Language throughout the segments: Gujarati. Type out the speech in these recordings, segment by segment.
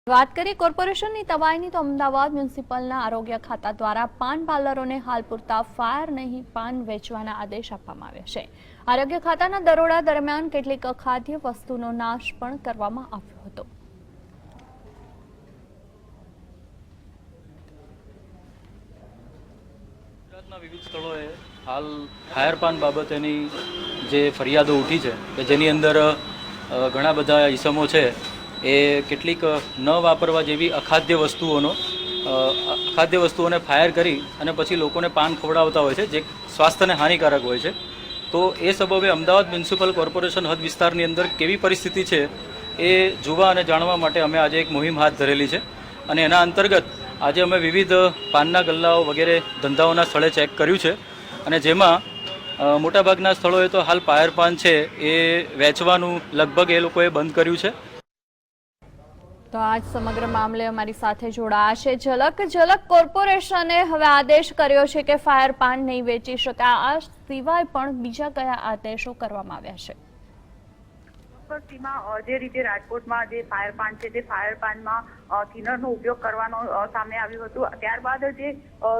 વાત કરીએ કોર્પોરેશનની તવાઈની તો અમદાવાદ મ્યુનિસિપલના આરોગ્ય ખાતા દ્વારા પાન પાર્લરોને હાલ પૂરતા ફાયર નહીં પાન વેચવાના આદેશ આપવામાં આવ્યા છે। આરોગ્ય ખાતાના દરોડા દરમિયાન કેટલીક અખાદ્ય વસ્તુનો નાશ પણ કરવામાં આવ્યો હતો। ગુજરાતના વિવિધ સ્થળોએ હાલ ફાયર પાન બાબતેની જે ફરિયાદો ઉઠી છે કે જેની અંદર ઘણા બધા ઇસમો છે એ કેટલીક ન વાપરવા જેવી અખાદ્ય વસ્તુઓને ફાયર કરી અને પછી લોકોને પાન ખવડાવતા હોય છે, જે સ્વાસ્થ્યને હાનિકારક હોય છે। તો એ સબબે અમદાવાદ મ્યુનિસિપલ કોર્પોરેશન હદ વિસ્તારની અંદર કેવી પરિસ્થિતિ છે એ જોવા અને જાણવા માટે અમે આજે એક મુહિમ હાથ ધરેલી છે અને એના અંતર્ગત આજે અમે વિવિધ પાનના ગલ્લાઓ વગેરે ધંધાઓના સ્થળે ચેક કર્યું છે અને જેમાં મોટાભાગના સ્થળોએ તો હાલ ફાયર પાન છે એ વેચવાનું લગભગ એ લોકોએ બંધ કર્યું છે। તો આજ સમગ્ર મામલે અમારી સાથે જોડાયા છે ઝલક કોર્પોરેશને હવે આદેશ કર્યો છે કે ફાયર પાન નહીં વેચી શકાય। આ સિવાય પણ બીજા કયા આદેશો કરવામાં આવ્યા છે? જે રીતે રાજકોટમાં જે ફાયર પાન છે તે ફાયર પાનમાં થિનરનો ઉપયોગ કરવાનો સામે આવ્યું હતું। ત્યારબાદ જે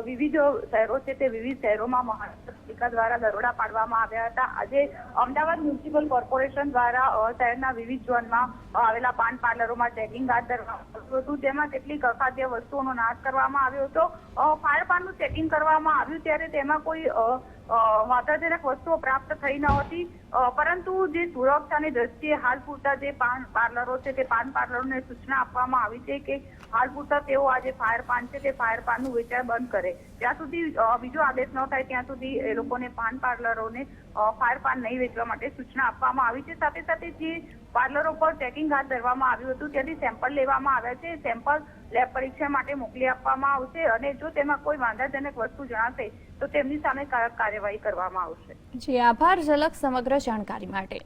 વિવિધ શહેરો છે તે વિવિધ શહેરોમાં મહાનગરપાલિકા દ્વારા દરોડા પાડવામાં આવ્યા હતા। આજે અમદાવાદ મ્યુનિસિપલ કોર્પોરેશન દ્વારા શહેરના વિવિધ ઝોનમાં આવેલા પાન પાર્લરોમાં ચેકિંગ હાથ ધરવામાં આવ્યું હતું, જેમાં કેટલીક અખાદ્ય વસ્તુઓનો નાશ કરવામાં આવ્યો હતો। ફાયર પાનનું ચેકિંગ કરવામાં આવ્યું ત્યારે તેમાં કોઈ વાંધાજનક વસ્તુઓ પ્રાપ્ત થઈ ન હતી, પરંતુ જે સુરક્ષાની દ્રષ્ટિએ હાલ પૂરતા જે પાન પાર્લરો છે તે પાન પાર્લરોને સૂચના આપવામાં આવી છે કે હાલ પૂરતા તેઓ આ જે ફાયર પાન છે તે ફાયર પાનનું વેચાણ બંધ કરે। જ્યાં સુધી બીજો આદેશ ન થાય ત્યાં સુધી એ લોકોને પાન પાર્લરોને ફાયર પાન નહીં વેચવા માટે સૂચના આપવામાં આવી છે। સાથે સાથે જે પાર્લરો પર ચેકિંગ હાથ ધરવામાં આવ્યું હતું ત્યાંથી સેમ્પલ લેવામાં આવ્યા છે। સેમ્પલ લેબ પરીક્ષા માટે મોકલી આપવામાં આવશે અને જો તેમાં કોઈ વાંધાજનક વસ્તુ જણાશે તો તેમની સામે કાર્યવાહી કરવામાં આવશે। જી આભાર ઝલક સમગ્ર જાણકારી માટે।